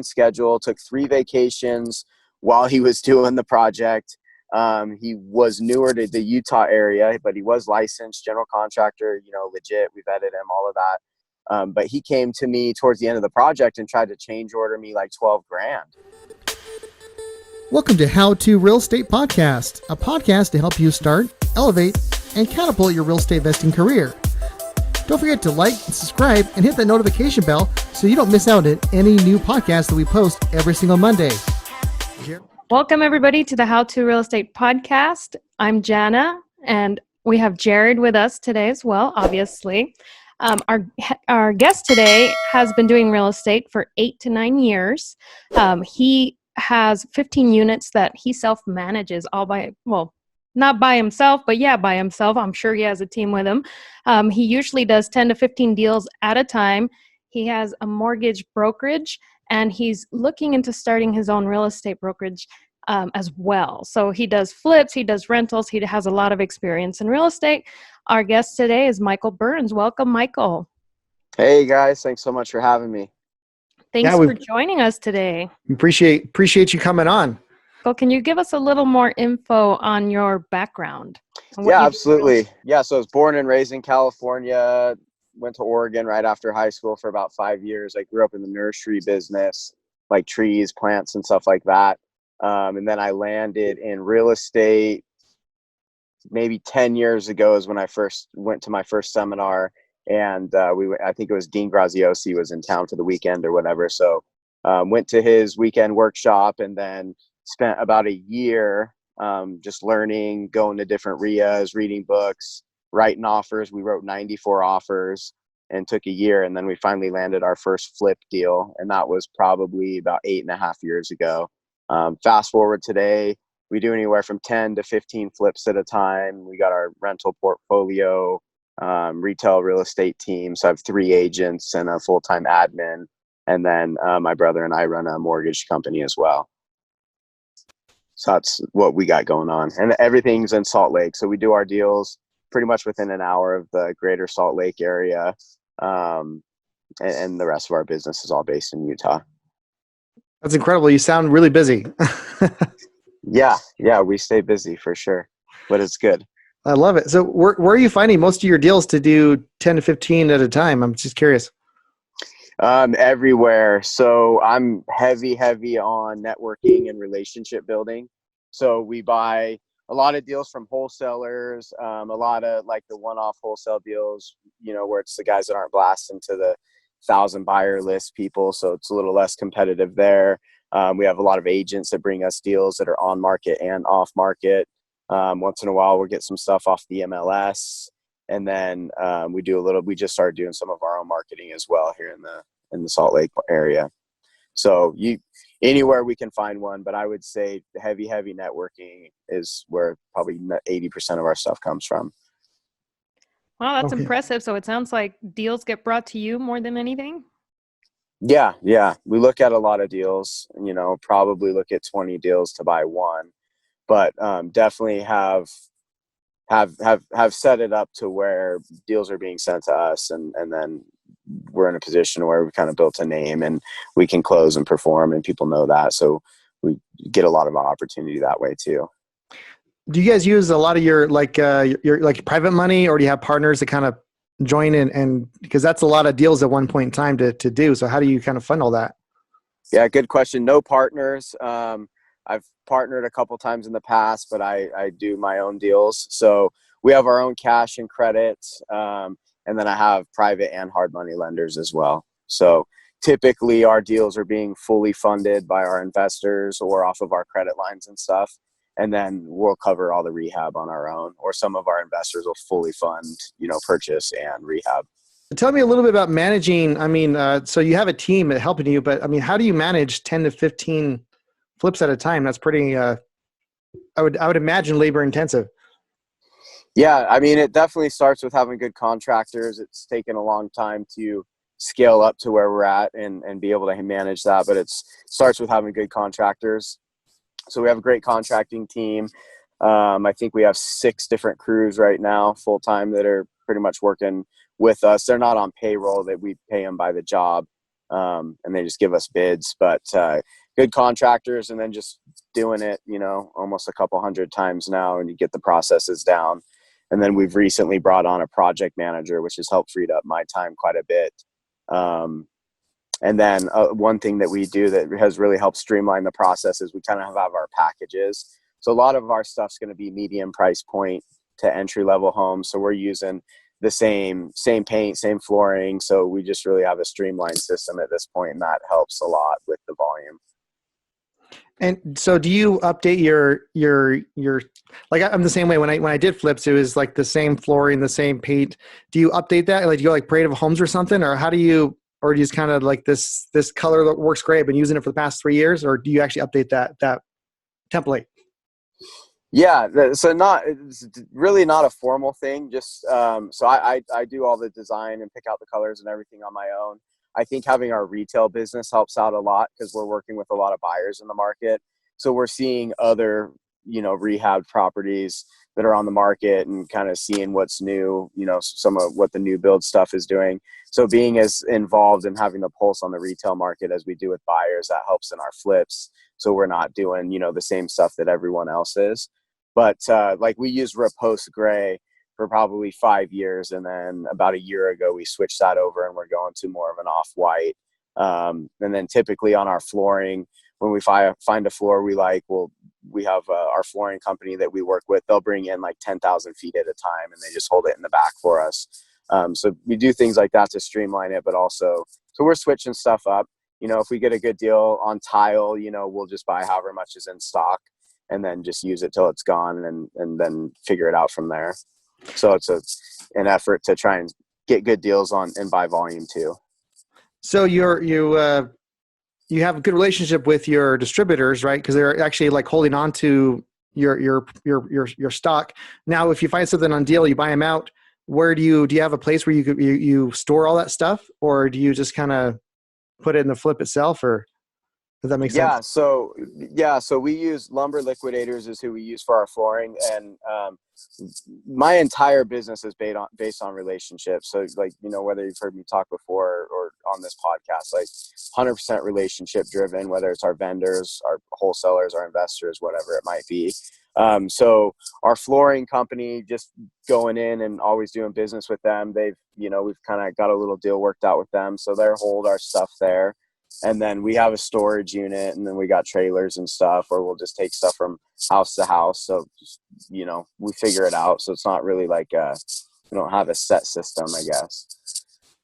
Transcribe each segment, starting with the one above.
schedule, took 3 vacations while he was doing the project. He was newer to the Utah area, but he was licensed general contractor, legit. We vetted him, all of that. But he came to me towards the end of the project and tried to change order me like 12 grand. Welcome to How to Real Estate Podcast, a podcast to help you start, elevate, and catapult your real estate investing career. Don't forget to like, subscribe, and hit that notification bell so you don't miss out on any new podcast that we post every single Monday. Welcome, everybody, to the How to Real Estate Podcast. I'm Jana, and we have Jared with us today as well, obviously. Our guest today has been doing real estate for 8 to 9 years. He has 15 units that he self-manages not by himself, but by himself. I'm sure he has a team with him. He usually does 10 to 15 deals at a time. He has a mortgage brokerage, and he's looking into starting his own real estate brokerage as well. So he does flips, he does rentals, he has a lot of experience in real estate. Our guest today is Michael Burns. Welcome, Michael. Hey guys, thanks so much for having me. Thanks for joining us today. Appreciate you coming on. Well, can you give us a little more info on your background? Yeah, absolutely. Yeah, so I was born and raised in California, went to Oregon right after high school for about 5 years. I grew up in the nursery business, like trees, plants, and stuff like that. And then I landed in real estate maybe 10 years ago is when I first went to my first seminar. And I think it was Dean Graziosi was in town for the weekend or whatever. So went to his weekend workshop and then spent about a year just learning, going to different RIAs, reading books, writing offers. We wrote 94 offers and took a year. And then we finally landed our first flip deal. And that was probably about 8.5 years ago. Fast forward today, we do anywhere from 10 to 15 flips at a time. We got our rental portfolio, retail real estate team. So I have 3 agents and a full-time admin. And then my brother and I run a mortgage company as well. So that's what we got going on. And everything's in Salt Lake. So we do our deals pretty much within an hour of the greater Salt Lake area. And the rest of our business is all based in Utah. That's incredible. You sound really busy. Yeah, we stay busy for sure, but it's good. I love it. So where are you finding most of your deals to do 10 to 15 at a time? I'm just curious. Everywhere. So I'm heavy on networking and relationship building. So we buy a lot of deals from wholesalers, a lot of like the one-off wholesale deals, where it's the guys that aren't blasting to the 1,000 buyer list people. So it's a little less competitive there. We have a lot of agents that bring us deals that are on market and off market. Once in a while, we'll get some stuff off the MLS. And then we just started doing some of our own marketing as well here in the Salt Lake area. So anywhere we can find one, but I would say heavy networking is where probably 80% of our stuff comes from. Wow, that's impressive. So it sounds like deals get brought to you more than anything? Yeah. We look at a lot of deals, probably look at 20 deals to buy one, but definitely have set it up to where deals are being sent to us, and then we're in a position where we've kind of built a name and we can close and perform, and people know that. So we get a lot of opportunity that way too. Do you guys use a lot of your private money, or do you have partners that kind of join in? And because that's a lot of deals at one point in time to do. So how do you kind of fund all that? Yeah, good question. No partners. I've partnered a couple times in the past, but I do my own deals. So we have our own cash and credit. And then I have private and hard money lenders as well. So typically our deals are being fully funded by our investors or off of our credit lines and stuff. And then we'll cover all the rehab on our own, or some of our investors will fully fund, purchase and rehab. Tell me a little bit about managing. So you have a team helping you, but how do you manage 10 to 15 flips at a time? That's pretty, I would imagine, labor intensive. Yeah, it definitely starts with having good contractors. It's taken a long time to scale up to where we're at and be able to manage that, but it starts with having good contractors. So we have a great contracting team. I think we have 6 different crews right now, full-time, that are pretty much working with us. They're not on payroll, that we pay them by the job. and they just give us bids. But good contractors, and then just doing it, almost a couple hundred times now, and you get the processes down. And then we've recently brought on a project manager, which has helped freed up my time quite a bit. And then one thing that we do that has really helped streamline the process is we kind of have our packages. So a lot of our stuff's going to be medium price point to entry level homes. So we're using the same paint, same flooring. So we just really have a streamlined system at this point, and that helps a lot with the volume. And so do you update your like, I'm the same way. When I did flips, it was like the same flooring, the same paint. Do you update that? Like, do you go like Parade of Homes or something, or how do you, or do you just kind of like this color that works great, I've been using it for the past 3 years, or do you actually update that template? Yeah, so it's really not a formal thing. Just so I do all the design and pick out the colors and everything on my own. I think having our retail business helps out a lot because we're working with a lot of buyers in the market. So we're seeing other, rehab properties that are on the market and kind of seeing what's new, some of what the new build stuff is doing. So being as involved and having the pulse on the retail market as we do with buyers, that helps in our flips. So we're not doing, the same stuff that everyone else is. But like we use Repose Gray for probably 5 years. And then about a year ago, we switched that over and we're going to more of an off-white. And then typically on our flooring, when we find a floor we like, we have our flooring company that we work with. They'll bring in like 10,000 feet at a time and they just hold it in the back for us. So we do things like that to streamline it, but also, so we're switching stuff up. If we get a good deal on tile, we'll just buy however much is in stock and then just use it till it's gone and then figure it out from there. So it's an effort to try and get good deals on and buy volume too. So you have a good relationship with your distributors, right? Because they're actually like holding on to your stock. Now, if you find something on deal, you buy them out. Where do you have a place where you store all that stuff, or do you just kind of put it in the flip itself, or does that make sense? So we use Lumber Liquidators is who we use for our flooring, and my entire business is based on relationships. So like, whether you've heard me talk before or on this podcast, like 100% relationship driven, whether it's our vendors, our wholesalers, our investors, whatever it might be. So our flooring company, just going in and always doing business with them. We've kind of got a little deal worked out with them. So they hold our stuff there. And then we have a storage unit, and then we got trailers and stuff, or we'll just take stuff from house to house. So, we figure it out. So it's not really like we don't have a set system, I guess.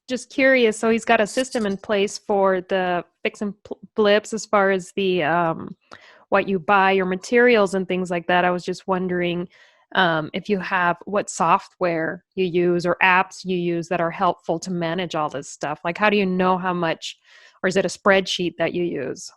Just curious. So he's got a system in place for the fix and flips as far as the what you buy, your materials and things like that. I was just wondering if you have what software you use or apps you use that are helpful to manage all this stuff. Like, how do you know how much, or is it a spreadsheet that you use?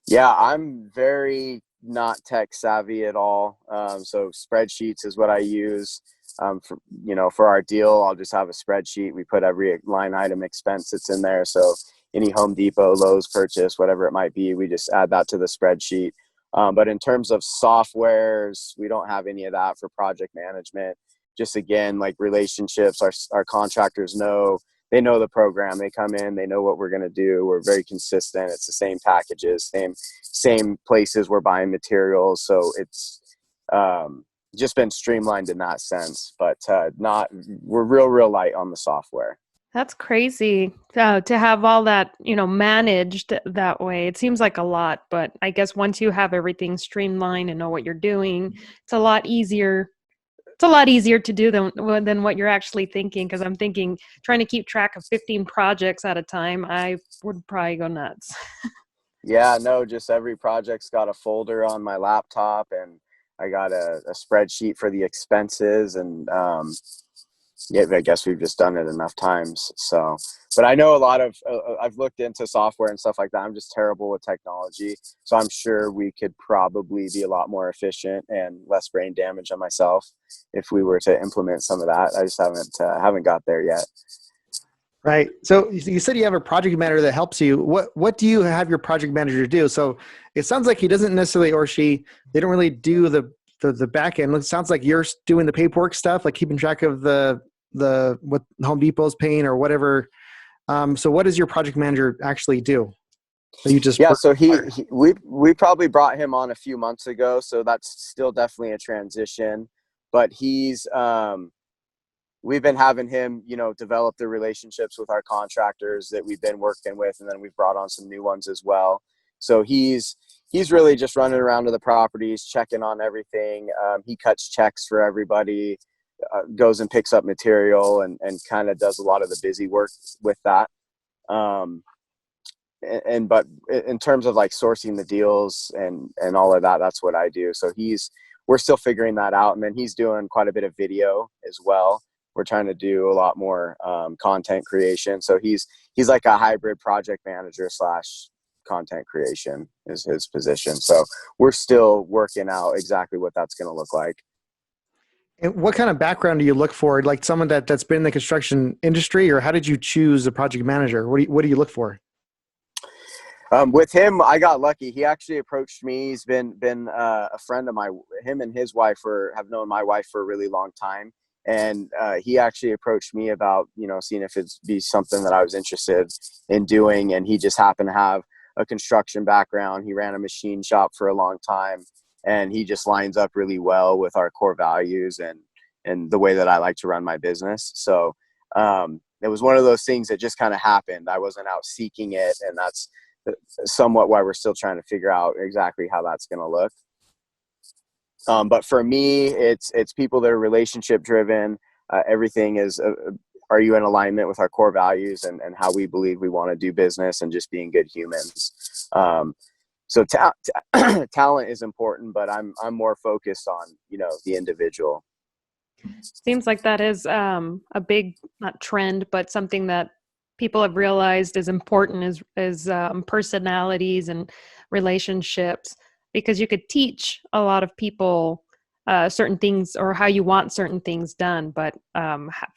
Yeah, I'm very not tech savvy at all. So spreadsheets is what I use. For our deal, I'll just have a spreadsheet. We put every line item expense that's in there. So any Home Depot, Lowe's purchase, whatever it might be, we just add that to the spreadsheet. But in terms of softwares, we don't have any of that for project management. Just again, like relationships, our contractors they know the program. They come in, they know what we're going to do. We're very consistent. It's the same packages, same places we're buying materials. So it's just been streamlined in that sense, but we're real light on the software. That's crazy to have all that, managed that way. It seems like a lot, but I guess once you have everything streamlined and know what you're doing, it's a lot easier. It's a lot easier to do than what you're actually thinking. Because I'm thinking trying to keep track of 15 projects at a time, I would probably go nuts. Yeah, no, just every project's got a folder on my laptop, and I got a spreadsheet for the expenses, and I guess we've just done it enough times. So, but I know a lot of, I've looked into software and stuff like that. I'm just terrible with technology. So I'm sure we could probably be a lot more efficient and less brain damage on myself if we were to implement some of that. I just haven't got there yet. Right. So you said you have a project manager that helps you. What do you have your project manager do? So it sounds like he doesn't necessarily, or she, they don't really do the back end. It sounds like you're doing the paperwork stuff, like keeping track of what Home Depot's paying or whatever So what does your project manager actually do? That you just Yeah, so we probably brought him on a few months ago, so that's still definitely a transition. But we've been having him, develop the relationships with our contractors that we've been working with, and then we've brought on some new ones as well. So he's really just running around to the properties, checking on everything. He cuts checks for everybody, goes and picks up material, and kind of does a lot of the busy work with that. But in terms of like sourcing the deals and all of that, that's what I do. So we're still figuring that out. And then he's doing quite a bit of video as well. We're trying to do a lot more content creation. So he's like a hybrid project manager / content creation is his position. So we're still working out exactly what that's going to look like. And what kind of background do you look for? Like someone that's been in the construction industry, or how did you choose a project manager? What do you look for? With him, I got lucky. He actually approached me. He's been a friend of mine. Him and his wife have known my wife for a really long time. And he actually approached me about, seeing if it'd be something that I was interested in doing. And he just happened to have a construction background. He ran a machine shop for a long time, and he just lines up really well with our core values and the way that I like to run my business. So it was one of those things that just kind of happened. I wasn't out seeking it, and that's somewhat why we're still trying to figure out exactly how that's going to look. But for me, it's people that are relationship driven. Everything is, are you in alignment with our core values and how we believe we want to do business, and just being good humans. So talent is important, but I'm more focused on, the individual. Seems like that is a big, not trend, but something that people have realized is important is personalities and relationships, because you could teach a lot of people certain things or how you want certain things done, but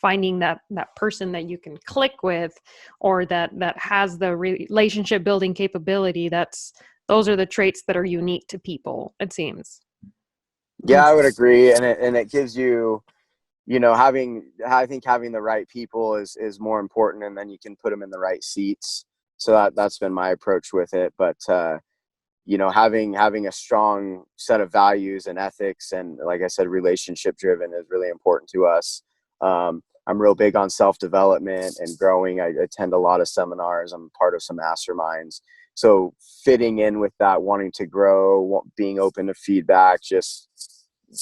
finding that person that you can click with, or that has the relationship building capability, those are the traits that are unique to people, it seems. Yeah, I would agree. And it gives you, I think having the right people is more important, and then you can put them in the right seats. So that's been my approach with it. But, having a strong set of values and ethics, and like I said, relationship driven is really important to us. I'm real big on self-development and growing. I attend a lot of seminars. I'm part of some masterminds. So fitting in with that, wanting to grow, being open to feedback, just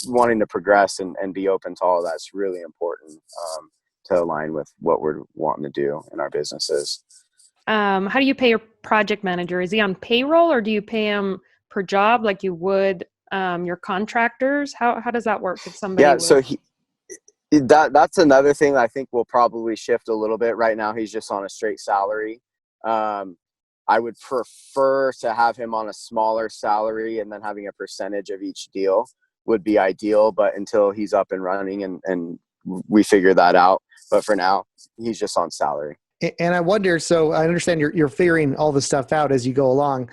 wanting to progress and be open to all of that's really important to align with what we're wanting to do in our businesses. How do you pay your project manager? Is he on payroll, or do you pay him per job like you would your contractors? How does that work if somebody so that's another thing that I think will probably shift a little bit. Right now he's just on a straight salary. I would prefer to have him on a smaller salary, and then having a percentage of each deal would be ideal, but until he's up and running and we figure that out. But for now, he's just on salary. And I wonder, so I understand you're figuring all this stuff out as you go along.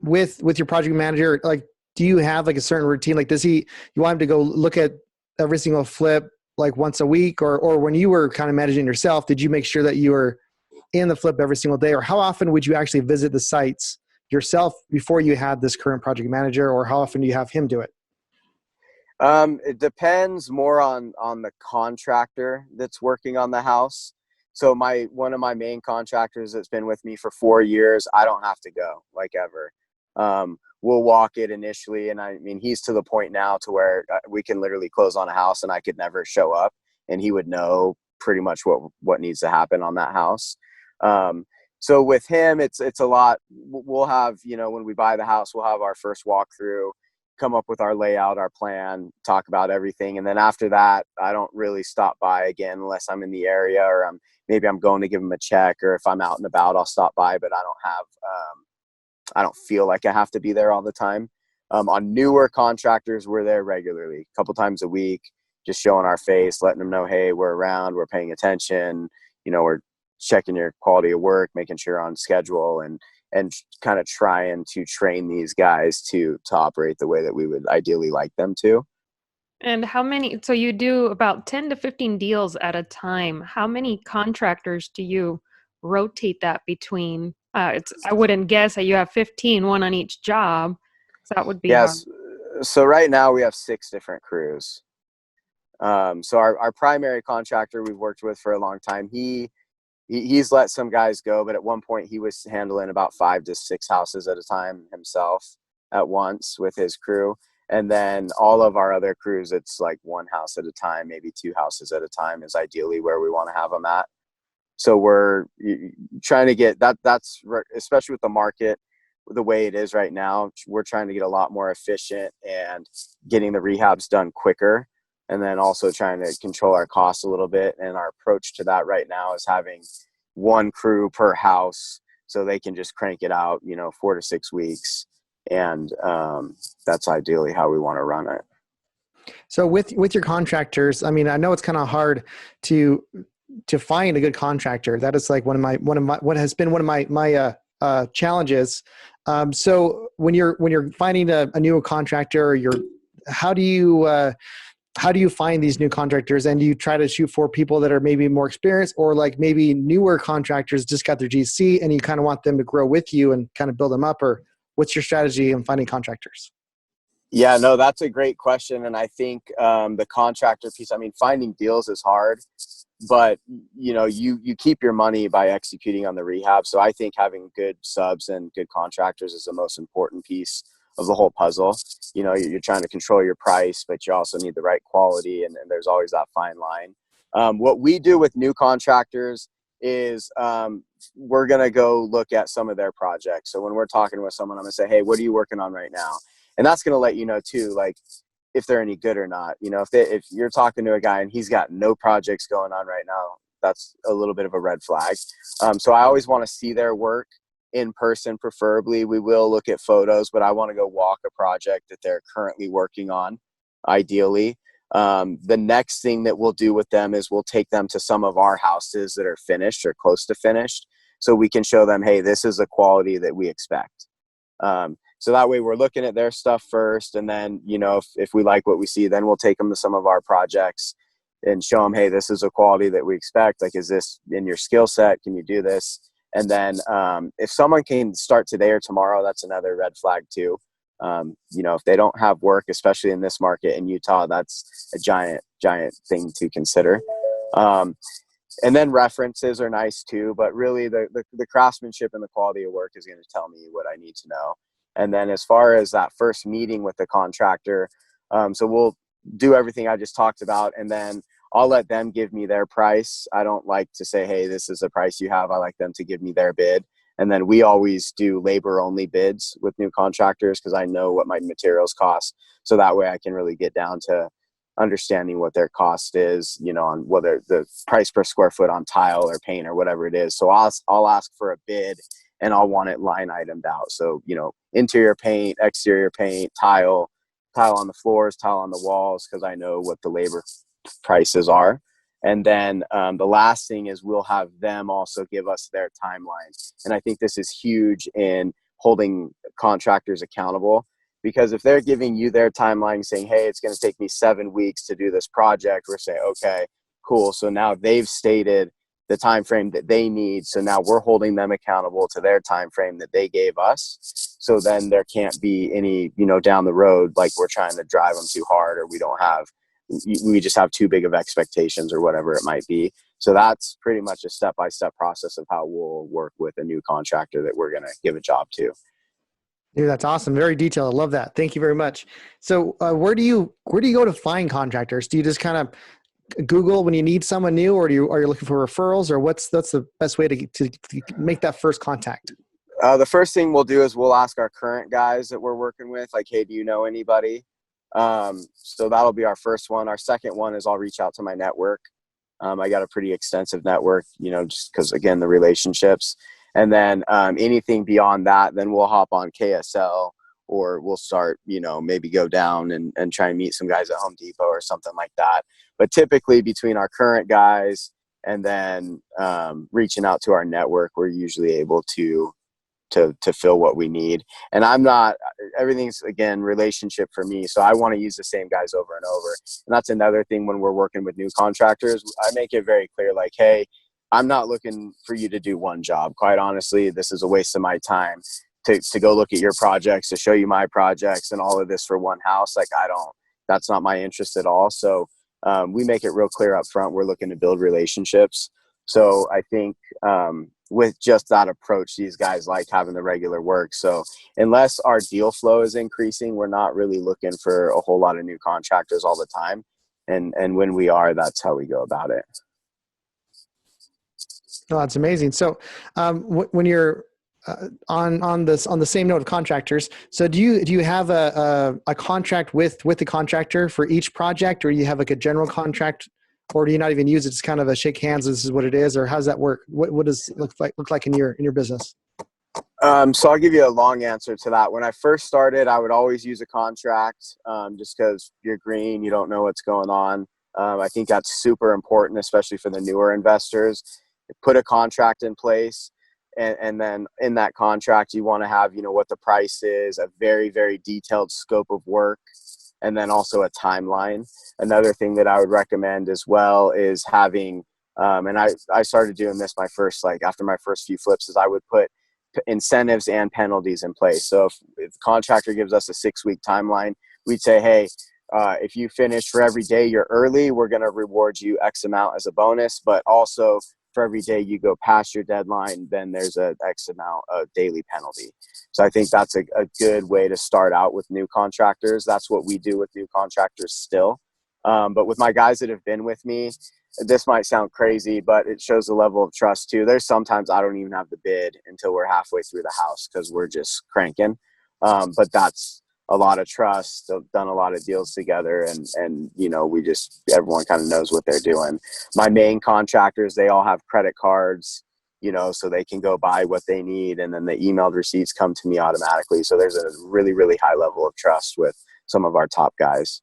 With your project manager, like, do you have like a certain routine? Like, you want him to go look at every single flip like once a week, or when you were kind of managing yourself, did you make sure that you were in the flip every single day? Or how often would you actually visit the sites yourself before you had this current project manager, or how often do you have him do it? It depends more on the contractor that's working on the house. So one of my main contractors that's been with me for 4 years, I don't have to go, like, ever. We'll walk it initially. And I mean, he's to the point now to where we can literally close on a house and I could never show up, and he would know pretty much what needs to happen on that house. So with him, it's a lot. We'll have, when we buy the house, we'll have our first walkthrough, come up with our layout, our plan, talk about everything. And then after that, I don't really stop by again unless I'm in the area, or maybe I'm going to give him a check, or if I'm out and about, I'll stop by, but I don't feel like I have to be there all the time. On newer contractors, we're there regularly, a couple times a week, just showing our face, letting them know, hey, we're around, we're paying attention, we're checking your quality of work, making sure you're on schedule, and kind of trying to train these guys to operate the way that we would ideally like them to. And so you do about 10 to 15 deals at a time. How many contractors do you rotate that between, I wouldn't guess that you have 15, one on each job. So that would be hard. Yes. So right now we have 6 different crews. So our primary contractor we've worked with for a long time, he's let some guys go, but at one point he was handling about 5 to 6 houses at a time himself at once with his crew. And then all of our other crews, it's like 1 house at a time, maybe 2 houses at a time is ideally where we want to have them at. So we're trying to get that's especially with the market the way it is right now, we're trying to get a lot more efficient and getting the rehabs done quicker. And then also trying to control our costs a little bit. And our approach to that right now is having 1 crew per house so they can just crank it out, 4 to 6 weeks. And that's ideally how we want to run it. So with your contractors, I mean, I know it's kind of hard to find a good contractor. That is like one of my what has been one of my challenges. So when you're finding a new contractor, how do you find these new contractors, and do you try to shoot for people that are maybe more experienced, or like maybe newer contractors just got their GC and you kind of want them to grow with you and kind of build them up, or what's your strategy in finding contractors? Yeah, no, that's a great question. And I think the contractor piece, I mean, finding deals is hard, but you keep your money by executing on the rehab. So I think having good subs and good contractors is the most important piece of the whole puzzle. You're trying to control your price, but you also need the right quality, and there's always that fine line. What we do with new contractors is we're going to go look at some of their projects. So when we're talking with someone, I'm going to say, hey, what are you working on right now? And that's going to let you know too, like if they're any good or not. If you're talking to a guy and he's got no projects going on right now, that's a little bit of a red flag. So I always want to see their work in person, preferably. We will look at photos, but I want to go walk a project that they're currently working on, ideally. The next thing that we'll do with them is we'll take them to some of our houses that are finished or close to finished, so we can show them, hey, this is the quality that we expect. So that way we're looking at their stuff first, and then, if we like what we see, then we'll take them to some of our projects and show them, hey, this is a quality that we expect. Like, is this in your skill set? Can you do this? And then if someone can start today or tomorrow, that's another red flag too. If they don't have work, especially in this market in Utah, that's a giant thing to consider. And then references are nice too, but really the craftsmanship and the quality of work is going to tell me what I need to know. And then as far as that first meeting with the contractor, so we'll do everything I just talked about, and then I'll let them give me their price. I don't like to say, hey, this is the price you have. I like them to give me their bid. And then we always do labor only bids with new contractors, because I know what my materials cost. So that way I can really get down to understanding what their cost is, on whether the price per square foot on tile or paint or whatever it is. So I'll ask for a bid, and I'll want it line itemed out. So, interior paint, exterior paint, tile on the floors, tile on the walls, because I know what the labor prices are. And then the last thing is we'll have them also give us their timeline. And I think this is huge in holding contractors accountable, because if they're giving you their timeline saying, hey, it's going to take me 7 weeks to do this project, we're saying, okay, cool. So now they've stated the time frame that they need. So now we're holding them accountable to their time frame that they gave us. So then there can't be any, down the road, like we're trying to drive them too hard, or we just have too big of expectations or whatever it might be. So that's pretty much a step-by-step process of how we'll work with a new contractor that we're going to give a job to. Dude, that's awesome. Very detailed. I love that. Thank you very much. So where do you go to find contractors? Do you just kind of Google when you need someone new, or are you looking for referrals, or what's the best way to make that first contact? The first thing we'll do is we'll ask our current guys that we're working with, like, hey, do you know anybody? So that'll be our first one. Our second one is I'll reach out to my network. I got a pretty extensive network, just because, again, the relationships. And then anything beyond that, then we'll hop on KSL, or we'll start, maybe go down and try and meet some guys at Home Depot or something like that. But typically between our current guys and then reaching out to our network, we're usually able to fill what we need. And everything's, again, relationship for me. So I want to use the same guys over and over. And that's another thing when we're working with new contractors. I make it very clear, like, hey, I'm not looking for you to do one job. Quite honestly, this is a waste of my time to go look at your projects, to show you my projects and all of this for one house. Like that's not my interest at all. So we make it real clear up front. We're looking to build relationships. So I think with just that approach, these guys like having the regular work. So unless our deal flow is increasing, we're not really looking for a whole lot of new contractors all the time. And when we are, that's how we go about it. Oh, that's amazing. So when you're on the same note of contractors, so do you have a contract with the contractor for each project, or you have like a general contract, or do you not even use it? It's kind of a shake hands, this is what it is, or how does that work? What does it look like in your business? So I'll give you a long answer to that. When I first started, I would always use a contract, just because you're green, you don't know what's going on. I think that's super important, especially for the newer investors. Put a contract in place, and then in that contract, you want to have, what the price is, a very, very detailed scope of work, and then also a timeline. Another thing that I would recommend as well is having, and I started doing this after my first few flips, is I would put incentives and penalties in place. So if the contractor gives us a 6-week timeline, we'd say, hey, if you finish for every day you're early, we're going to reward you X amount as a bonus, but also for every day you go past your deadline, then there's a X amount of daily penalty. So I think that's a good way to start out with new contractors. That's what we do with new contractors still. But with my guys that have been with me, this might sound crazy, but it shows a level of trust too. There's sometimes I don't even have the bid until we're halfway through the house because we're just cranking. But that's a lot of trust. They've done a lot of deals together, and everyone kind of knows what they're doing. My main contractors, they all have credit cards, so they can go buy what they need, and then the emailed receipts come to me automatically. So there's a really, really high level of trust with some of our top guys.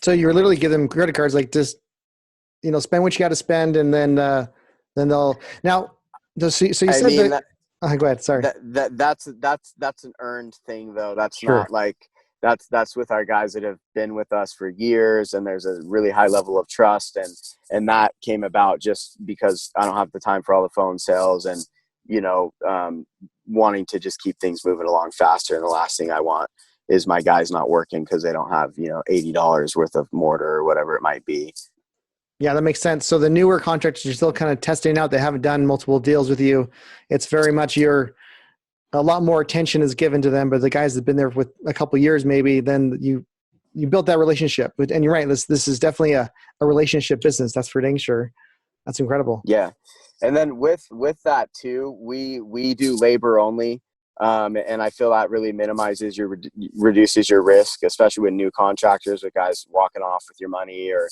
So you literally give them credit cards, like just, spend what you got to spend, and then they'll now. So you said that. Go ahead. Sorry. That's an earned thing though. That's sure. Not like that's with our guys that have been with us for years, and there's a really high level of trust, and that came about just because I don't have the time for all the phone sales and wanting to just keep things moving along faster. And the last thing I want is my guys not working because they don't have $80 worth of mortar or whatever it might be. Yeah, that makes sense. So the newer contractors are still kind of testing out. They haven't done multiple deals with you. It's very much a lot more attention is given to them. But the guys that've been there with a couple of years, maybe, then you built that relationship. And you're right. This is definitely a relationship business. That's for dang sure. That's incredible. Yeah, and then with that too, we do labor only, and I feel that really reduces your risk, especially with new contractors, with guys walking off with your money or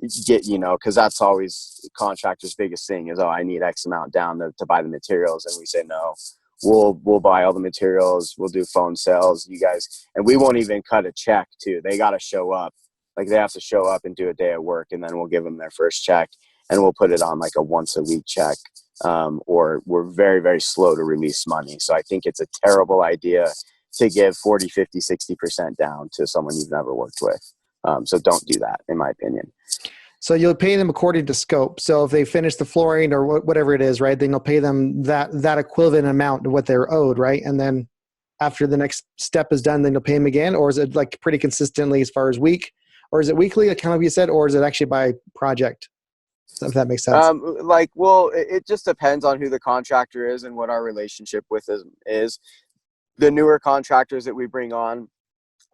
because that's always contractors' biggest thing is, I need X amount down to buy the materials. And we say, no, we'll buy all the materials. We'll do phone sales, you guys. And we won't even cut a check too. They got to show up. Like they have to show up and do a day of work, and then we'll give them their first check, and we'll put it on like a once a week check. Or we're very, very slow to release money. So I think it's a terrible idea to give 40, 50, 60% down to someone you've never worked with. So don't do that, in my opinion. So you'll pay them according to scope. So if they finish the flooring or whatever it is, right, then you'll pay them that equivalent amount to what they're owed, right? And then after the next step is done, then you'll pay them again? Or is it like pretty consistently as far as week? Or is it weekly, like kind of you said, or is it actually by project? If that makes sense. It just depends on who the contractor is and what our relationship with is. The newer contractors that we bring on,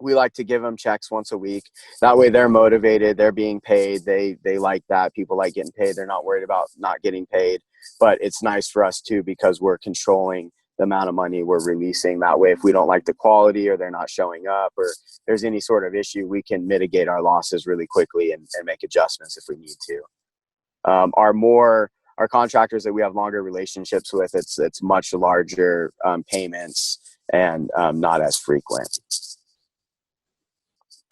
we like to give them checks once a week. That way they're motivated. They're being paid. They like that. People like getting paid. They're not worried about not getting paid. But it's nice for us too, because we're controlling the amount of money we're releasing. That way, if we don't like the quality or they're not showing up or there's any sort of issue, we can mitigate our losses really quickly and make adjustments if we need to. Our contractors that we have longer relationships with, it's much larger payments and not as frequent.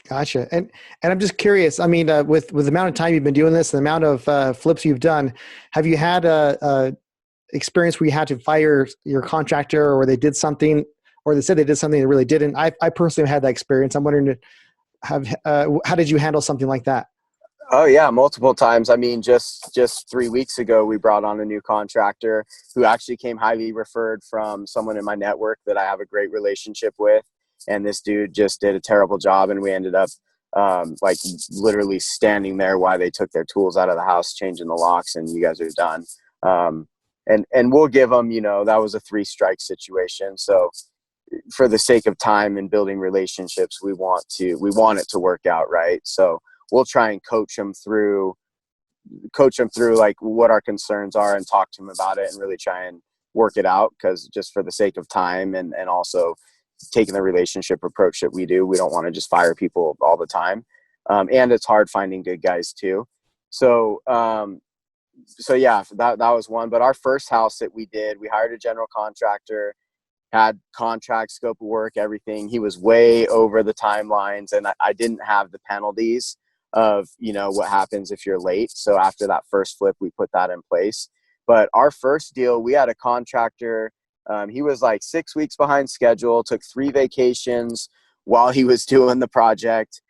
Gotcha. And I'm just curious, I mean, with the amount of time you've been doing this, the amount of flips you've done, have you had a experience where you had to fire your contractor, or they did something, or they said they did something they really didn't? I personally had that experience. I'm wondering, how did you handle something like that? Oh yeah, multiple times. I mean, just 3 weeks ago, we brought on a new contractor who actually came highly referred from someone in my network that I have a great relationship with. And this dude just did a terrible job, and we ended up like literally standing there while they took their tools out of the house, changing the locks, and you guys are done. And we'll give them, that was a 3-strike situation. So for the sake of time and building relationships, we want it to work out, right? So we'll try and coach them through like what our concerns are and talk to them about it and really try and work it out, because just for the sake of time and also taking the relationship approach that we do, we don't want to just fire people all the time. And it's hard finding good guys too. So yeah, that was one. But our first house that we did, we hired a general contractor, had contract, scope of work, everything. He was way over the timelines, and I didn't have the penalties of, what happens if you're late. So after that first flip, we put that in place. But our first deal, we had a contractor. He was like 6 weeks behind schedule, took 3 vacations while he was doing the project.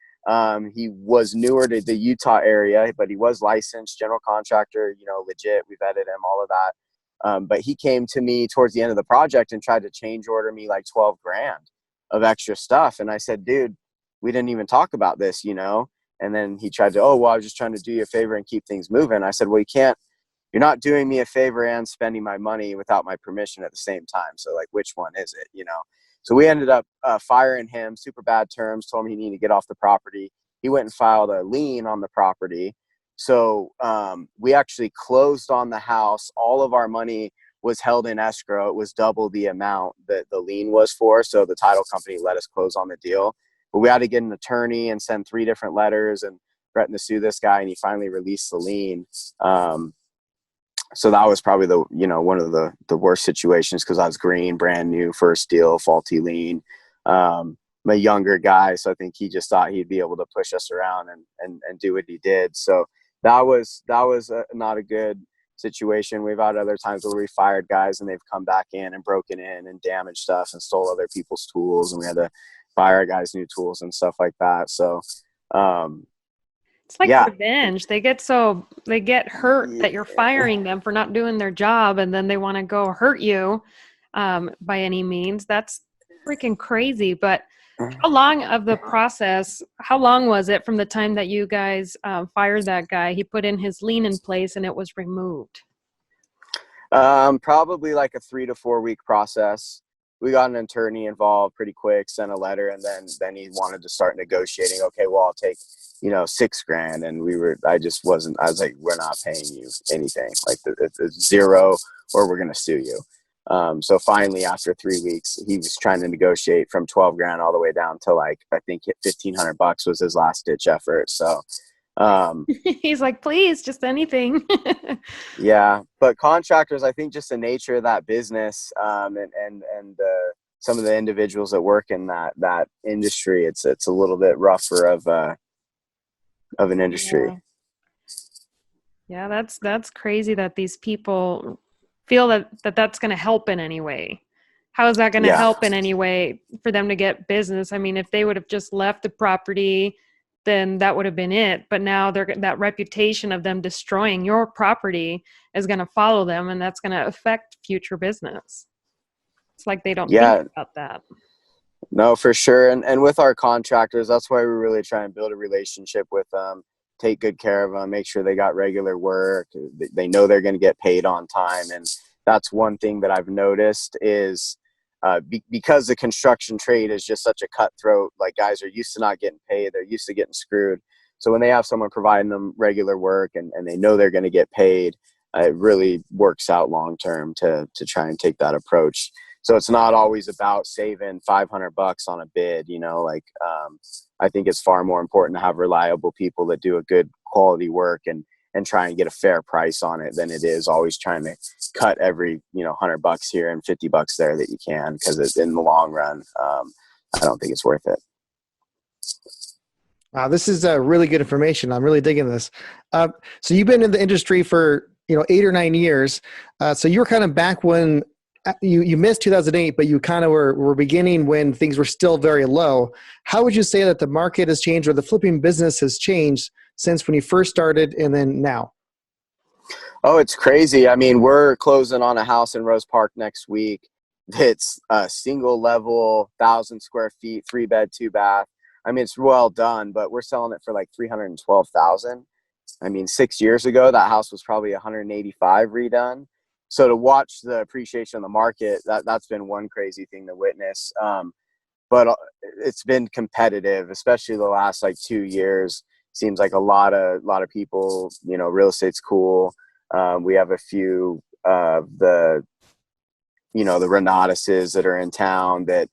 He was newer to the Utah area, but he was licensed, general contractor, legit. We vetted him, all of that. But he came to me towards the end of the project and tried to change order me like 12 grand of extra stuff. And I said, dude, we didn't even talk about this, And then he tried to, I was just trying to do you a favor and keep things moving. I said, well, you're not doing me a favor and spending my money without my permission at the same time. So like, which one is it, So we ended up firing him, super bad terms, told him he needed to get off the property. He went and filed a lien on the property. So we actually closed on the house. All of our money was held in escrow. It was double the amount that the lien was for. So the title company let us close on the deal. But we had to get an attorney and send 3 different letters and threaten to sue this guy. And he finally released the lien. So that was probably one of the worst situations, because I was green, brand new, first deal, faulty lien. I'm a younger guy, so I think he just thought he'd be able to push us around and do what he did. So that was not a good situation. We've had other times where we fired guys and they've come back in and broken in and damaged stuff and stole other people's tools, and we had to buy our guys new tools and stuff like that. So it's like revenge. They get hurt that you're firing them for not doing their job, and then they want to go hurt you by any means. That's freaking crazy. But how long was it from the time that you guys fired that guy? He put in his lien in place and it was removed? Probably like a 3 to 4 week process. We got an attorney involved pretty quick, sent a letter, and then he wanted to start negotiating. Okay, well, I'll take, $6 grand. And I was like, we're not paying you anything. Like it's zero, or we're going to sue you. So finally, after 3 weeks, he was trying to negotiate from 12 grand all the way down to like, I think $1,500 was his last ditch effort. So, he's like, please, just anything. Yeah. But contractors, I think just the nature of that business, and some of the individuals that work in that industry, it's a little bit rougher of an industry. Yeah. That's crazy that these people feel that's going to help in any way. How is that going to help in any way for them to get business? I mean, if they would have just left the property, then that would have been it. But now that reputation of them destroying your property is going to follow them, and that's going to affect future business. It's like they don't think about that. No, for sure. And with our contractors, that's why we really try and build a relationship with them, take good care of them, make sure they got regular work. They know they're going to get paid on time. And that's one thing that I've noticed is because the construction trade is just such a cutthroat, like guys are used to not getting paid. They're used to getting screwed. So when they have someone providing them regular work and they know they're going to get paid, it really works out long-term to try and take that approach. So it's not always about saving $500 on a bid, I think it's far more important to have reliable people that do a good quality work and try and get a fair price on it than it is always trying to cut every, $100 here and $50 there that you can, because it's in the long run. I don't think it's worth it. Wow, this is really good information. I'm really digging this. So you've been in the industry for 8 or 9 years. So you were kind of back when you missed 2008, but you kind of were beginning when things were still very low. How would you say that the market has changed or the flipping business has changed since when you first started and then now? Oh, it's crazy. I mean, we're closing on a house in Rose Park next week. It's a single level, 1,000 square feet, 3 bed, 2 bath. I mean, it's well done, but we're selling it for like 312,000. I mean, 6 years ago, that house was probably 185 redone. So to watch the appreciation of the market, that's been one crazy thing to witness. But it's been competitive, especially the last like 2 years. Seems like a lot of people, real estate's cool. We have a few of the Renatuses that are in town that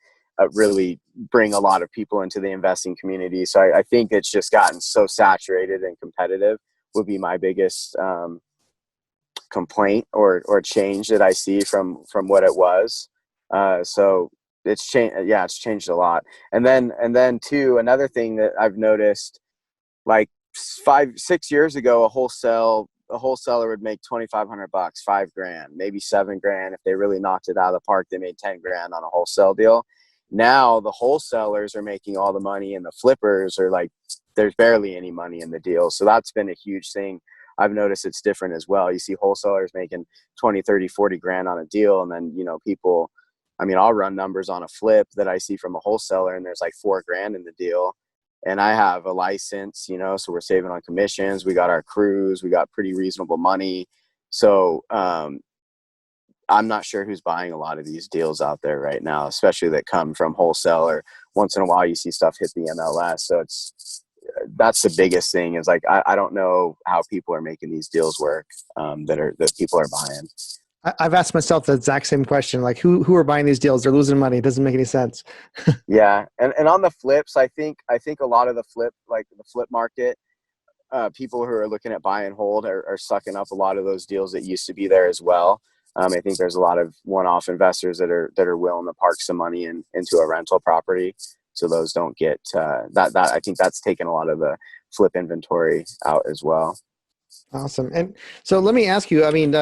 really bring a lot of people into the investing community. So I think it's just gotten so saturated and competitive would be my biggest complaint or change that I see from what it was. So it's changed. Yeah, it's changed a lot. And then too, another thing that I've noticed, like 5-6 years ago, a wholesaler would make $2,500, $5,000, maybe $7,000. If they really knocked it out of the park, they made $10,000 on a wholesale deal. Now the wholesalers are making all the money, and the flippers are like, there's barely any money in the deal. So that's been a huge thing. I've noticed it's different as well. You see wholesalers making 20, 30, 40 grand on a deal. And then, people, I mean, I'll run numbers on a flip that I see from a wholesaler and there's like $4,000 in the deal. And I have a license, so we're saving on commissions. We got our crews, we got pretty reasonable money. So, I'm not sure who's buying a lot of these deals out there right now, especially that come from wholesale, or once in a while you see stuff hit the MLS. So that's the biggest thing is like, I don't know how people are making these deals work, that people are buying. I've asked myself the exact same question, like who are buying these deals? They're losing money. It doesn't make any sense. Yeah. And on the flips, I think a lot of the flip market, people who are looking at buy and hold are sucking up a lot of those deals that used to be there as well. I think there's a lot of one-off investors that are willing to park some money into a rental property, so those don't get that. I think that's taken a lot of the flip inventory out as well. Awesome. And so let me ask you. I mean,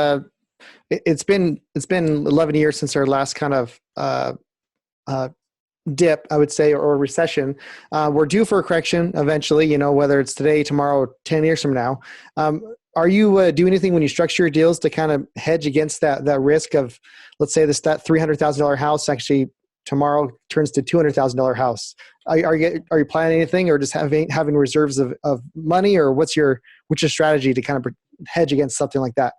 it's been 11 years since our last kind of dip, I would say, or recession. We're due for a correction eventually. Whether it's today, tomorrow, 10 years from now. Are you doing anything when you structure your deals to kind of hedge against that risk of, let's say, that $300,000 house actually tomorrow turns to $200,000 house? Are you planning anything, or just having reserves of money, or what's your strategy to kind of hedge against something like that?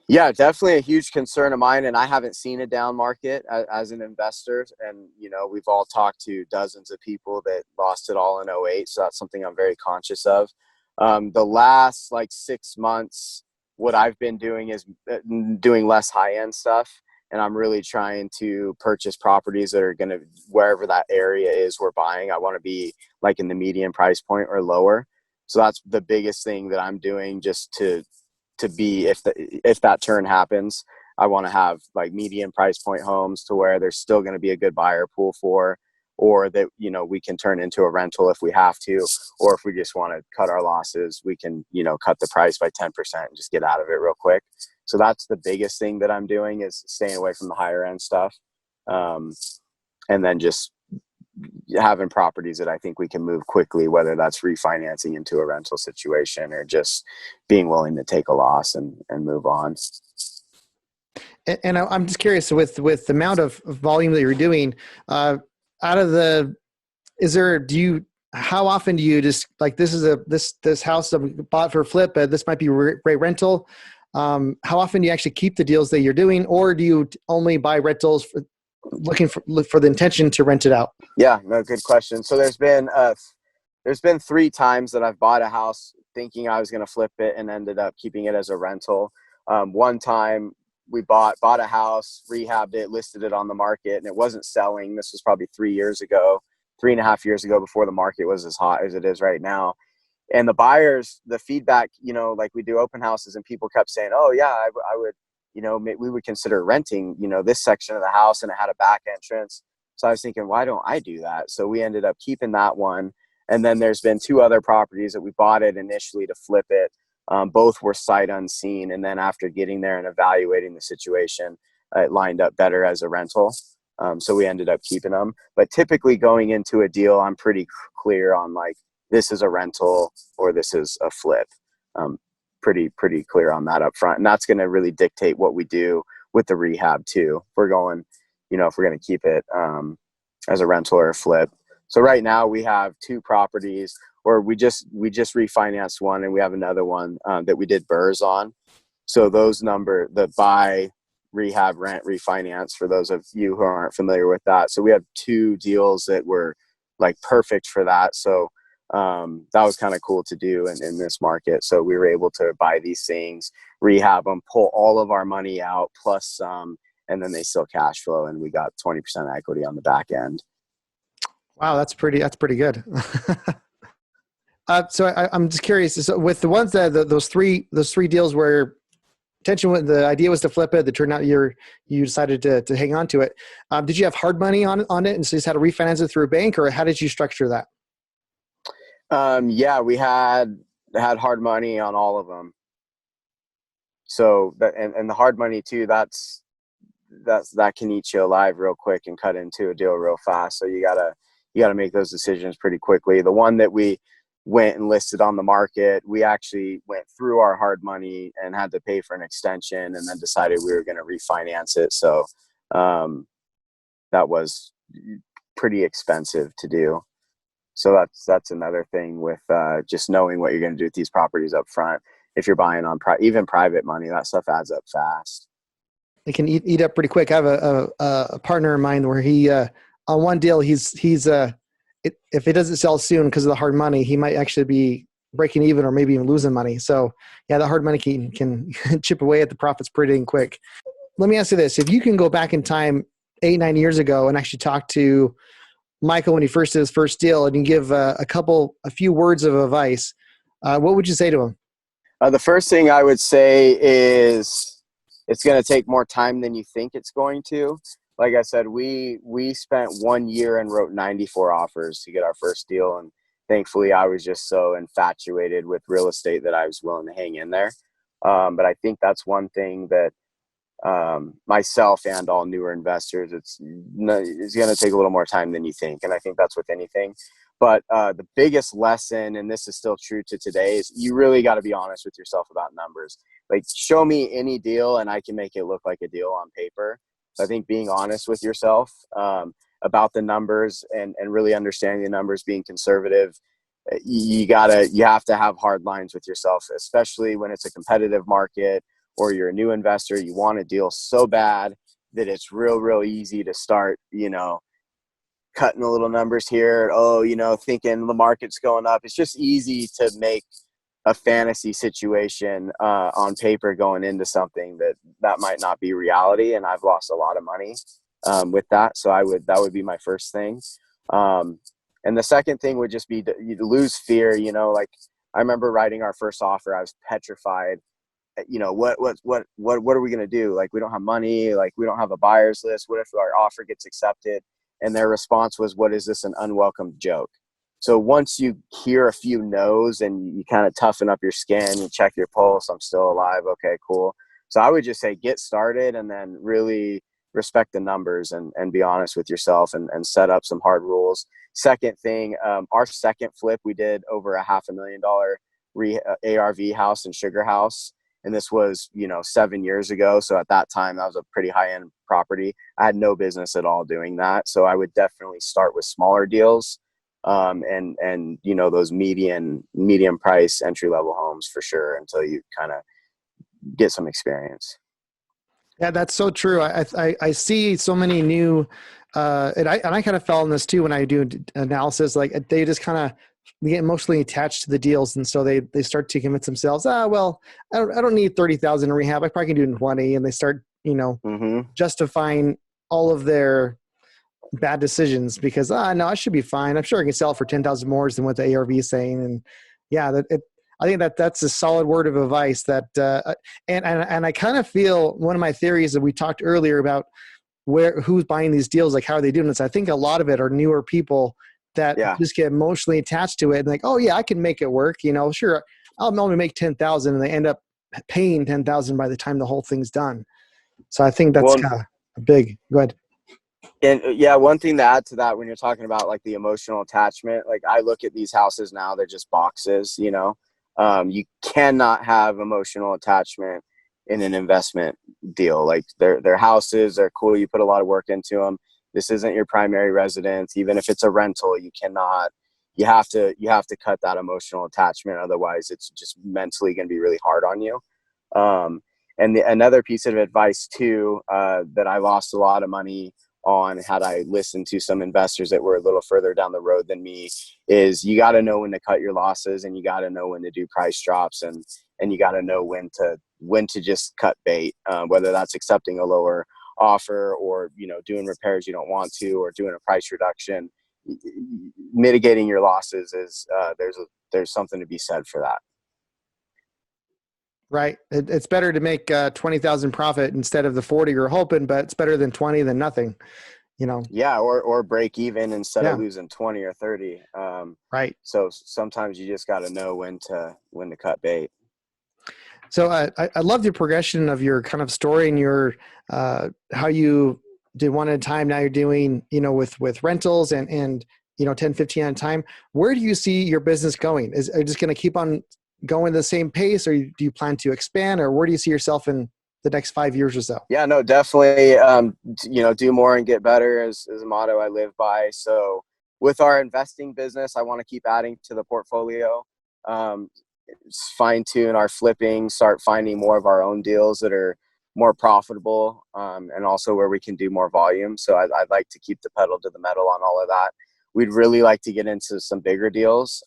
Yeah, definitely a huge concern of mine, and I haven't seen a down market as an investor. And we've all talked to dozens of people that lost it all in '08, so that's something I'm very conscious of. The last 6 months, what I've been doing is doing less high-end stuff. And I'm really trying to purchase properties that are going to, wherever that area is we're buying, I want to be like in the median price point or lower. So that's the biggest thing that I'm doing, just to be, if that turn happens, I want to have like median price point homes to where there's still going to be a good buyer pool for, or that, we can turn into a rental if we have to, or if we just want to cut our losses, we can, cut the price by 10% and just get out of it real quick. So that's the biggest thing that I'm doing, is staying away from the higher end stuff. And then just having properties that I think we can move quickly, whether that's refinancing into a rental situation or just being willing to take a loss and move on. And I'm just curious, with the amount of volume that you're doing, how often do you just like, this house I bought for a flip, this might be great rental. How often do you actually keep the deals that you're doing, or do you only buy rentals looking for the intention to rent it out? Yeah, no, good question. So there's been 3 times that I've bought a house thinking I was going to flip it and ended up keeping it as a rental. One time we bought a house, rehabbed it, listed it on the market, and it wasn't selling. This was probably 3 years ago, 3.5 years ago, before the market was as hot as it is right now. And the buyers, the feedback, like we do open houses, and people kept saying, oh yeah, I would, we would consider renting, this section of the house, and it had a back entrance. So I was thinking, why don't I do that? So we ended up keeping that one. And then there's been 2 other properties that we bought it initially to flip it. Both were sight unseen. And then after getting there and evaluating the situation, it lined up better as a rental. So we ended up keeping them. But typically going into a deal, I'm pretty clear on like, this is a rental or this is a flip. Pretty clear on that up front. And that's going to really dictate what we do with the rehab too. If we're going, if we're going to keep it as a rental or a flip. So right now we have 2 properties, or we just refinanced one, and we have another one that we did BRRRRs on. So those the buy, rehab, rent, refinance, for those of you who aren't familiar with that. So we have 2 deals that were like perfect for that. So that was kind of cool to do in this market. So we were able to buy these things, rehab them, pull all of our money out plus some, and then they still cash flow, and we got 20% equity on the back end. Wow, that's pretty good. So I'm just curious. So with the ones that those three deals where the idea was to flip it, that turned out you decided to hang on to it. Did you have hard money on it, and so you just had to refinance it through a bank, or how did you structure that? Yeah, we had hard money on all of them. So and the hard money too, that can eat you alive real quick and cut into a deal real fast. So you gotta make those decisions pretty quickly. The one that we went and listed on the market, we actually went through our hard money and had to pay for an extension, and then decided we were going to refinance it. So that was pretty expensive to do. So that's another thing with just knowing what you're going to do with these properties up front. If you're buying on even private money, that stuff adds up fast. It can eat up pretty quick. I have a partner of mine where he on one deal he's if it doesn't sell soon because of the hard money, he might actually be breaking even or maybe even losing money. So yeah, the hard money can chip away at the profits pretty dang quick. Let me ask you this: if you can go back in time 8-9 years ago and actually talk to Michael when he first did his first deal, and you give a few words of advice, what would you say to him? The first thing I would say is it's going to take more time than you think it's going to. Like I said, we spent 1 year and wrote 94 offers to get our first deal. And thankfully I was just so infatuated with real estate that I was willing to hang in there. But I think that's one thing that myself and all newer investors, it's going to take a little more time than you think. And I think that's with anything. But the biggest lesson, and this is still true to today, is you really got to be honest with yourself about numbers. Like, show me any deal and I can make it look like a deal on paper. So I think being honest with yourself about the numbers and really understanding the numbers, being conservative, you have to have hard lines with yourself, especially when it's a competitive market or you're a new investor. You want a deal so bad that it's real easy to start, cutting the little numbers here. Thinking the market's going up. It's just easy to make a fantasy situation on paper going into something that might not be reality. And I've lost a lot of money with that. So that would be my first thing. And the second thing would just be to lose fear. Like, I remember writing our first offer, I was petrified. What are we going to do? Like, we don't have money. Like, we don't have a buyer's list. What if our offer gets accepted? And their response was, what is this, an unwelcome joke? So once you hear a few no's and you kind of toughen up your skin, you check your pulse, I'm still alive. Okay, cool. So I would just say get started and then really respect the numbers and be honest with yourself and set up some hard rules. Second thing, our second flip, we did over $500,000 ARV house in Sugar House. And this was, 7 years ago. So at that time, that was a pretty high-end property. I had no business at all doing that. So I would definitely start with smaller deals. And those medium price entry level homes for sure until you kind of get some experience. Yeah, that's so true. I see so many new, and I kind of fell in this too when I do analysis. Like, they just kind of get emotionally attached to the deals, and so they start to convince themselves, I don't need 30,000 in rehab. I probably can do it in 20, and they start justifying all of their bad decisions because no, I should be fine. I'm sure I can sell it for 10,000 more than what the ARV is saying. And yeah, I think that's a solid word of advice that, and I kind of feel one of my theories that we talked earlier about who's buying these deals, like how are they doing this? I think a lot of it are newer people that just get emotionally attached to it and like, oh yeah, I can make it work. Sure, I'll only make 10,000, and they end up paying 10,000 by the time the whole thing's done. So I think that's kind of big. Go ahead. And yeah, one thing to add to that, when you're talking about like the emotional attachment, like I look at these houses now, they're just boxes, you know. You cannot have emotional attachment in an investment deal. Like they're houses, they're cool. You put a lot of work into them. This isn't your primary residence. Even if it's a rental, you have to cut that emotional attachment. Otherwise it's just mentally going to be really hard on you. And another piece of advice too, that I lost a lot of money on had I listened to some investors that were a little further down the road than me, is you got to know when to cut your losses, and you got to know when to do price drops, and you got to know when to just cut bait, whether that's accepting a lower offer or, you know, doing repairs you don't want to, or doing a price reduction. Mitigating your losses is there's something to be said for that. Right. It's better to make 20,000 profit instead of the 40 you're hoping, but it's better than 20 than nothing, you know? Yeah. Or break even instead Yeah. of losing 20 or 30. Right. So sometimes you just got to know when to cut bait. So I love the progression of your kind of story and your, how you did one at a time. Now you're doing, you know, with rentals and, you know, 10, 15 at a time. Where do you see your business going? Are you just going to keep on going the same pace, or do you plan to expand, or where do you see yourself in the next 5 years or so? Yeah, no, definitely. You know, do more and get better is a motto I live by. So with our investing business, I want to keep adding to the portfolio, fine tune our flipping, start finding more of our own deals that are more profitable, and also where we can do more volume. So I'd like to keep the pedal to the metal on all of that. We'd really like to get into some bigger deals.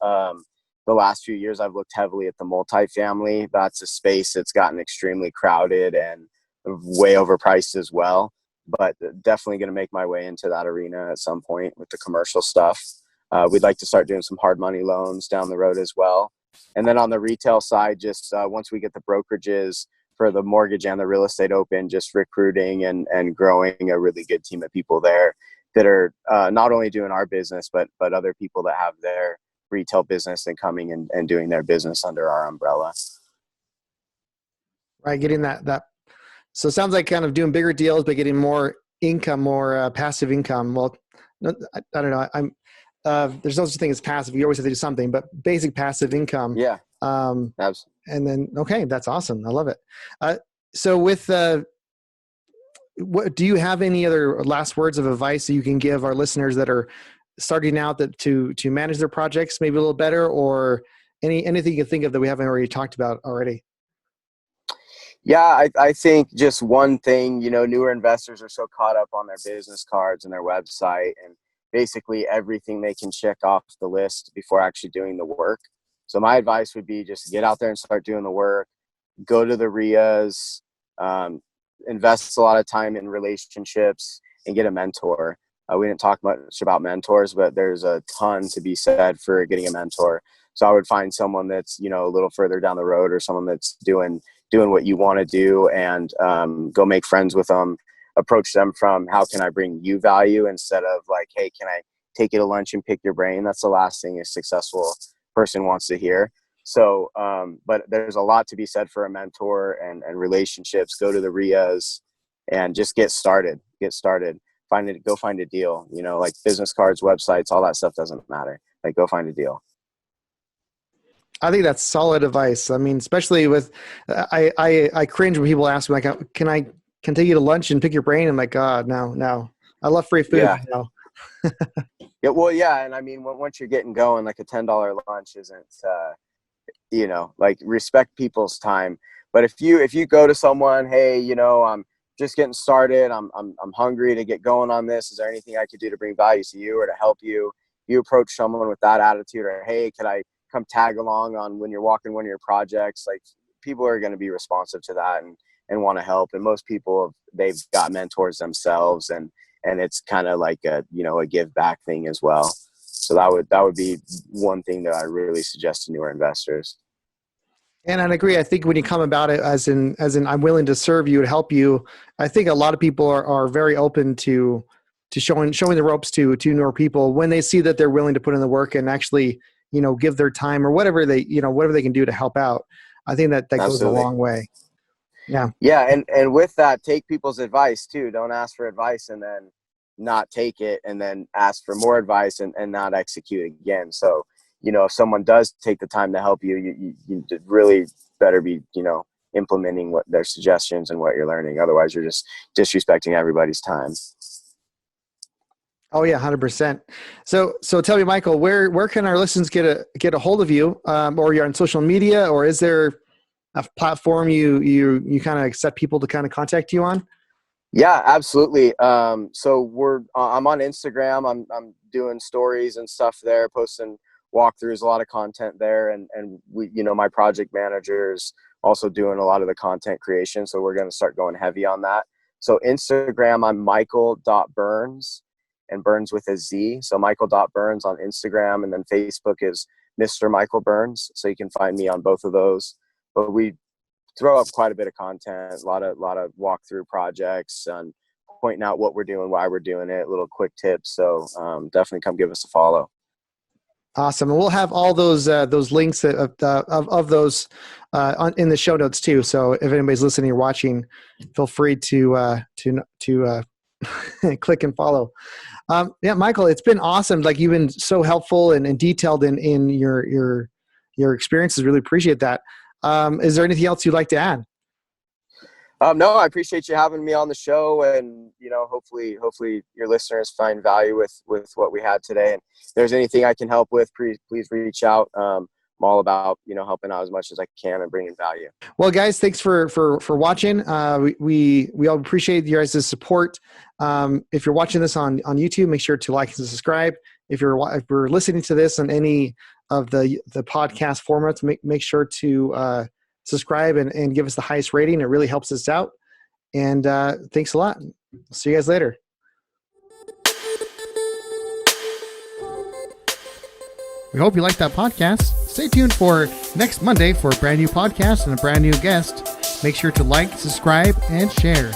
The last few years, I've looked heavily at the multifamily. That's a space that's gotten extremely crowded and way overpriced as well. But definitely going to make my way into that arena at some point with the commercial stuff. We'd like to start doing some hard money loans down the road as well. And then on the retail side, just once we get the brokerages for the mortgage and the real estate open, just recruiting and growing a really good team of people there that are not only doing our business, but other people that have their retail business and coming and doing their business under our umbrella. Right. Getting that. So it sounds like kind of doing bigger deals, but getting more income, more passive income. Well, I don't know. There's no such thing as passive. You always have to do something, but basic passive income. Yeah. And then, okay, that's awesome. I love it. So with, what do you have any other last words of advice that you can give our listeners that are starting out to manage their projects maybe a little better, or anything you can think of that we haven't already talked about already? Yeah, I think just one thing, you know, newer investors are so caught up on their business cards and their website and basically everything they can check off the list before actually doing the work. So my advice would be just get out there and start doing the work, go to the RIAs, invest a lot of time in relationships, and get a mentor. We didn't talk much about mentors, but there's a ton to be said for getting a mentor. So I would find someone that's, you know, a little further down the road, or someone that's doing what you want to do, and go make friends with them. Approach them from, how can I bring you value, instead of like, hey, can I take you to lunch and pick your brain? That's the last thing a successful person wants to hear. So, but there's a lot to be said for a mentor and relationships. Go to the RIAs and just get started. Go find a deal, you know, like business cards, websites, all that stuff doesn't matter. Like, go find a deal. I think that's solid advice. I mean, especially with, I cringe when people ask me, like, can I take you to lunch and pick your brain? I'm like, God, no. I love free food. Yeah. No. Yeah. Well, yeah. And I mean, once you're getting going, like a $10 lunch isn't, you know, like, respect people's time. But if you go to someone, hey, you know, I'm just getting started, I'm hungry to get going on this. Is there anything I could do to bring value to you or to help you? You approach someone with that attitude, or, hey, could I come tag along on when you're walking one of your projects? Like, people are going to be responsive to that and want to help. And most people, they've got mentors themselves, and it's kind of like a, you know, a give back thing as well. So that would be one thing that I really suggest to newer investors. And I agree. I think when you come about it as in I'm willing to serve you and help you, I think a lot of people are very open to showing the ropes to newer people when they see that they're willing to put in the work and actually, you know, give their time or whatever they can do to help out. I think that goes a long way. Yeah. Yeah. And with that, take people's advice too. Don't ask for advice and then not take it and then ask for more advice and not execute again. So, if someone does take the time to help you, you really better be, implementing what their suggestions and what you're learning. Otherwise, you're just disrespecting everybody's time. Oh yeah, 100%. So tell me, Michael, where can our listeners get a hold of you? Or you're on social media, or is there a platform you kind of accept people to kind of contact you on? Yeah, absolutely. So I'm on Instagram. I'm doing stories and stuff there, posting walkthroughs, a lot of content there, and we, my project manager's also doing a lot of the content creation. So we're going to start going heavy on that. So Instagram, I'm michael.burns, and Burns with a Z. So michael.burns on Instagram, and then Facebook is Mr. Michael Burns. So you can find me on both of those. But we throw up quite a bit of content, a lot of walkthrough projects and pointing out what we're doing, why we're doing it, little quick tips. So definitely come give us a follow. Awesome. And we'll have all those links of those in the show notes too. So if anybody's listening or watching, feel free to click and follow. Yeah, Michael, it's been awesome. Like, you've been so helpful and detailed in your experiences. Really appreciate that. Is there anything else you'd like to add? No, I appreciate you having me on the show, and hopefully your listeners find value with what we had today. And if there's anything I can help with, please reach out. I'm all about helping out as much as I can and bringing value. Well, guys, thanks for watching. We all appreciate your guys' support. If you're watching this on YouTube, make sure to like and subscribe. If you're listening to this on any of the podcast formats, make sure to subscribe and give us the highest rating. It really helps us out. And thanks a lot. See you guys later. We hope you liked that podcast. Stay tuned for next Monday for a brand new podcast and a brand new guest. Make sure to like, subscribe, and share.